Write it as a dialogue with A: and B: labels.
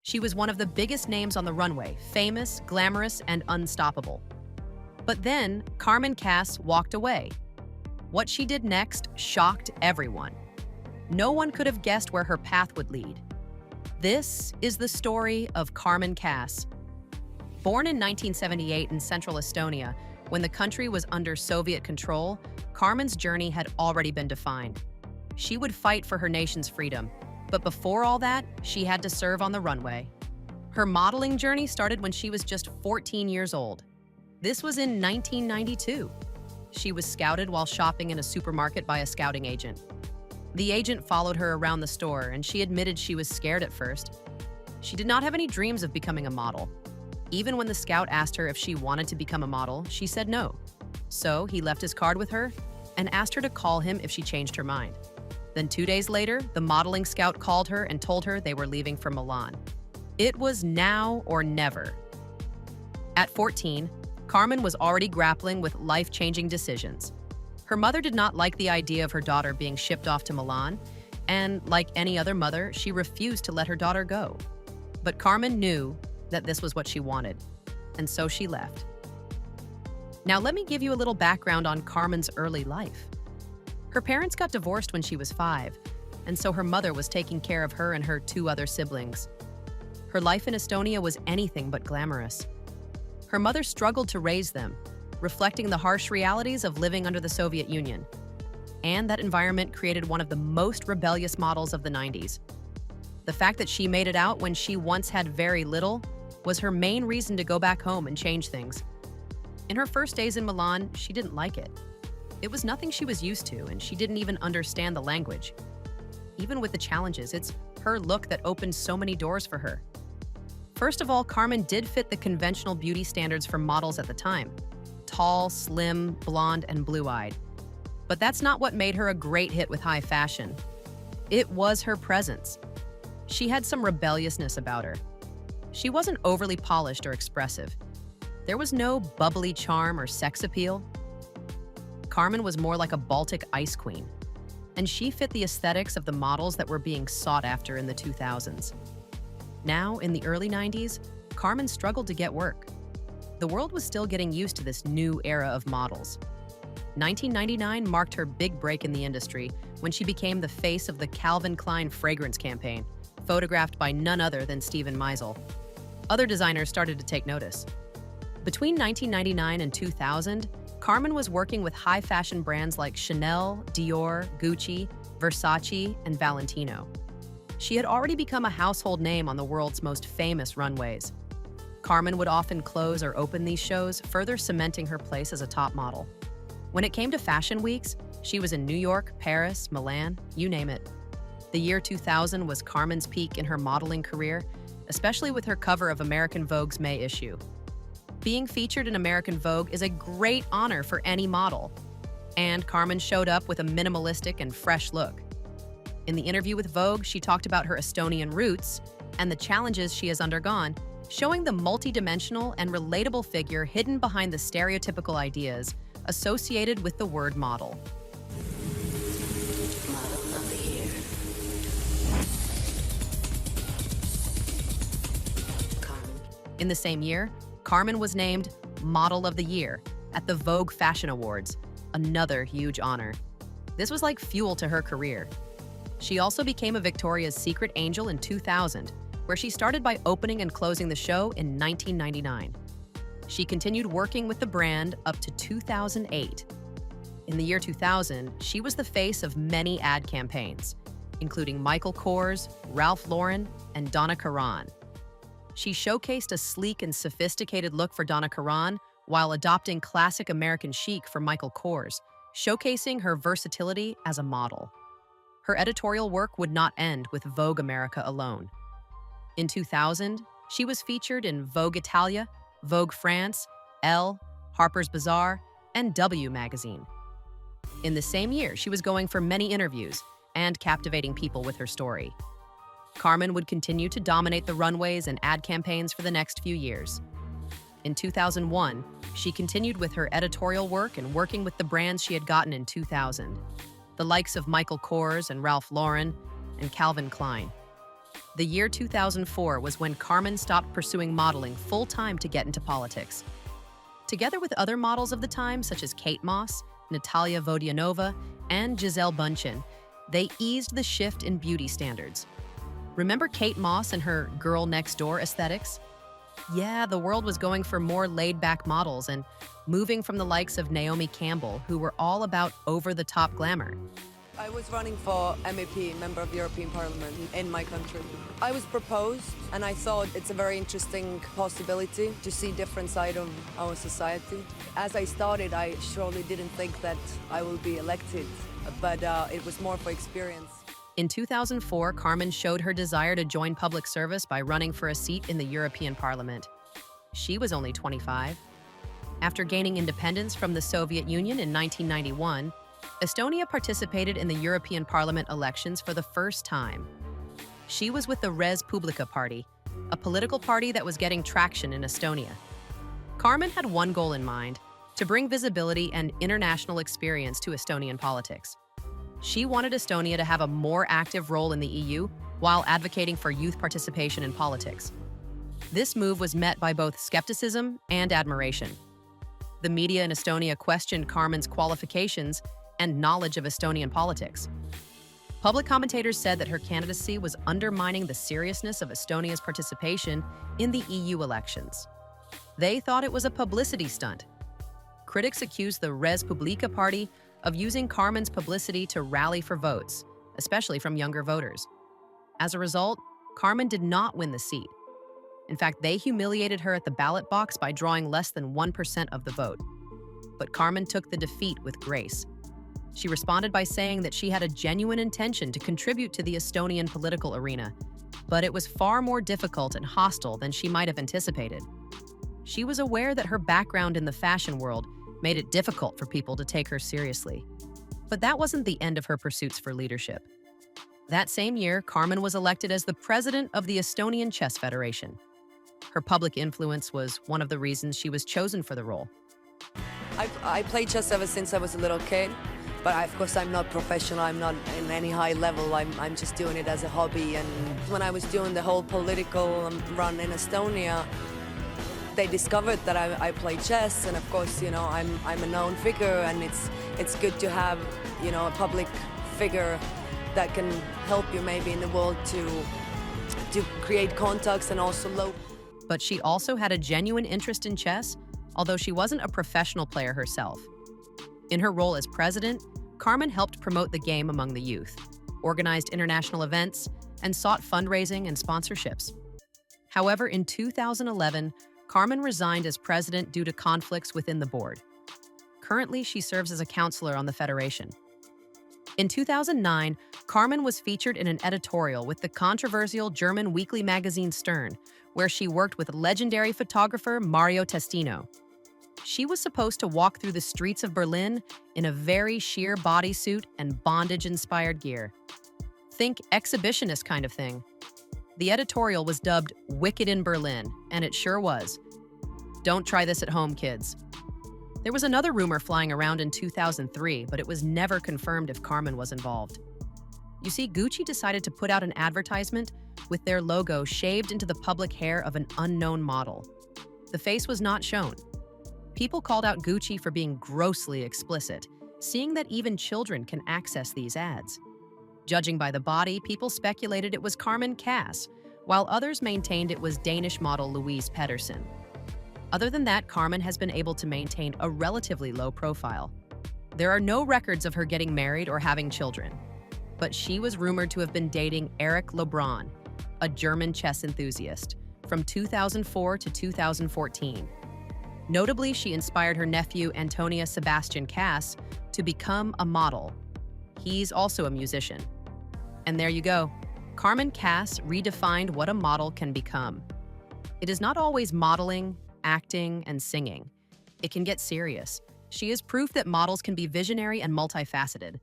A: She was one of the biggest names on the runway, famous, glamorous, and unstoppable. But then, Carmen Kass walked away. What she did next shocked everyone. No one could have guessed where her path would lead. This is the story of Carmen Kass. Born in 1978 in central Estonia, when the country was under Soviet control, Carmen's journey had already been defined. She would fight for her nation's freedom, but before all that, she had to serve on the runway. Her modeling journey started when she was just 14 years old. This was in 1992. She was scouted while shopping in a supermarket by a scouting agent. The agent followed her around the store, and she admitted she was scared at first. She did not have any dreams of becoming a model. Even when the scout asked her if she wanted to become a model, she said no. So he left his card with her and asked her to call him if she changed her mind. Then 2 days later, the modeling scout called her and told her they were leaving for Milan. It was now or never. At 14, Carmen was already grappling with life-changing decisions. Her mother did not like the idea of her daughter being shipped off to Milan, and like any other mother, she refused to let her daughter go. But Carmen knew that this was what she wanted, and so she left. Now let me give you a little background on Carmen's early life. Her parents got divorced when she was 5, and so her mother was taking care of her and her 2 other siblings. Her life in Estonia was anything but glamorous. Her mother struggled to raise them, reflecting the harsh realities of living under the Soviet Union. And that environment created one of the most rebellious models of the 90s. The fact that she made it out when she once had very little was her main reason to go back home and change things. In her first days in Milan, she didn't like it. It was nothing she was used to, and she didn't even understand the language. Even with the challenges, it's her look that opened so many doors for her. First of all, Carmen did fit the conventional beauty standards for models at the time. Tall, slim, blonde, and blue-eyed. But that's not what made her a great hit with high fashion. It was her presence. She had some rebelliousness about her. She wasn't overly polished or expressive. There was no bubbly charm or sex appeal. Carmen was more like a Baltic ice queen, and she fit the aesthetics of the models that were being sought after in the 2000s. Now, in the early 90s, Carmen struggled to get work. The world was still getting used to this new era of models. 1999 marked her big break in the industry when she became the face of the Calvin Klein fragrance campaign, photographed by none other than Steven Meisel. Other designers started to take notice. Between 1999 and 2000, Carmen was working with high-fashion brands like Chanel, Dior, Gucci, Versace, and Valentino. She had already become a household name on the world's most famous runways. Carmen would often close or open these shows, further cementing her place as a top model. When it came to fashion weeks, she was in New York, Paris, Milan, you name it. The year 2000 was Carmen's peak in her modeling career, especially with her cover of American Vogue's May issue. Being featured in American Vogue is a great honor for any model, and Carmen showed up with a minimalistic and fresh look. In the interview with Vogue, she talked about her Estonian roots and the challenges she has undergone, showing the multidimensional and relatable figure hidden behind the stereotypical ideas associated with the word model.
B: Model of the year. Carmen.
A: In the same year, Carmen was named Model of the Year at the Vogue Fashion Awards, another huge honor. This was like fuel to her career. She also became a Victoria's Secret Angel in 2000, where she started by opening and closing the show in 1999. She continued working with the brand up to 2008. In the year 2000, she was the face of many ad campaigns, including Michael Kors, Ralph Lauren, and Donna Karan. She showcased a sleek and sophisticated look for Donna Karan while adopting classic American chic for Michael Kors, showcasing her versatility as a model. Her editorial work would not end with Vogue America alone. In 2000, she was featured in Vogue Italia, Vogue France, Elle, Harper's Bazaar, and W magazine. In the same year, she was going for many interviews and captivating people with her story. Carmen would continue to dominate the runways and ad campaigns for the next few years. In 2001, she continued with her editorial work and working with the brands she had gotten in 2000, the likes of Michael Kors and Ralph Lauren and Calvin Klein. The year 2004 was when Carmen stopped pursuing modeling full-time to get into politics. Together with other models of the time, such as Kate Moss, Natalia Vodianova, and Gisele Bündchen, they eased the shift in beauty standards. Remember Kate Moss and her girl next door aesthetics? Yeah, the world was going for more laid-back models and moving from the likes of Naomi Campbell, who were all about over-the-top glamour.
C: I was running for MEP, Member of the European Parliament, in my country. I was proposed, and I thought it's a very interesting possibility to see different side of our society. As I started, I surely didn't think that I will be elected, but it was more for experience.
A: In 2004, Carmen showed her desire to join public service by running for a seat in the European Parliament. She was only 25. After gaining independence from the Soviet Union in 1991, Estonia participated in the European Parliament elections for the first time. She was with the Res Publica party, a political party that was getting traction in Estonia. Carmen had one goal in mind: to bring visibility and international experience to Estonian politics. She wanted Estonia to have a more active role in the EU while advocating for youth participation in politics. This move was met by both skepticism and admiration. The media in Estonia questioned Carmen's qualifications and knowledge of Estonian politics. Public commentators said that her candidacy was undermining the seriousness of Estonia's participation in the EU elections. They thought it was a publicity stunt. Critics accused the Res Publica party of using Carmen's publicity to rally for votes, especially from younger voters. As a result, Carmen did not win the seat. In fact, they humiliated her at the ballot box by drawing less than 1% of the vote. But Carmen took the defeat with grace. She responded by saying that she had a genuine intention to contribute to the Estonian political arena, but it was far more difficult and hostile than she might have anticipated. She was aware that her background in the fashion world made it difficult for people to take her seriously. But that wasn't the end of her pursuits for leadership. That same year, Carmen was elected as the president of the Estonian Chess Federation. Her public influence was one of the reasons she was chosen for the role.
C: I played chess ever since I was a little kid, but of course I'm not professional, I'm not in any high level, I'm just doing it as a hobby. And when I was doing the whole political run in Estonia, they discovered that I play chess, and of course, you know, I'm a known figure, and it's good to have, you know, a public figure that can help you maybe in the world to create contacts and also
A: But she also had a genuine interest in chess, although she wasn't a professional player herself. In her role as president, Carmen helped promote the game among the youth, organized international events, and sought fundraising and sponsorships. However, in 2011, Carmen resigned as president due to conflicts within the board. Currently, she serves as a counselor on the federation. In 2009, Carmen was featured in an editorial with the controversial German weekly magazine Stern, where she worked with legendary photographer Mario Testino. She was supposed to walk through the streets of Berlin in a very sheer bodysuit and bondage-inspired gear. Think exhibitionist kind of thing. The editorial was dubbed Wicked in Berlin, and it sure was. Don't try this at home, kids. There was another rumor flying around in 2003, but it was never confirmed if Carmen was involved. You see, Gucci decided to put out an advertisement with their logo shaved into the public hair of an unknown model. The face was not shown. People called out Gucci for being grossly explicit, seeing that even children can access these ads. Judging by the body, people speculated it was Carmen Kass, while others maintained it was Danish model Louise Pedersen. Other than that, Carmen has been able to maintain a relatively low profile. There are no records of her getting married or having children, but she was rumored to have been dating Eric Lebrun, a German chess enthusiast, from 2004 to 2014. Notably, she inspired her nephew Antonia Sebastian Kass to become a model. He's also a musician. And there you go. Carmen Kass redefined what a model can become. It is not always modeling, acting, and singing. It can get serious. She is proof that models can be visionary and multifaceted.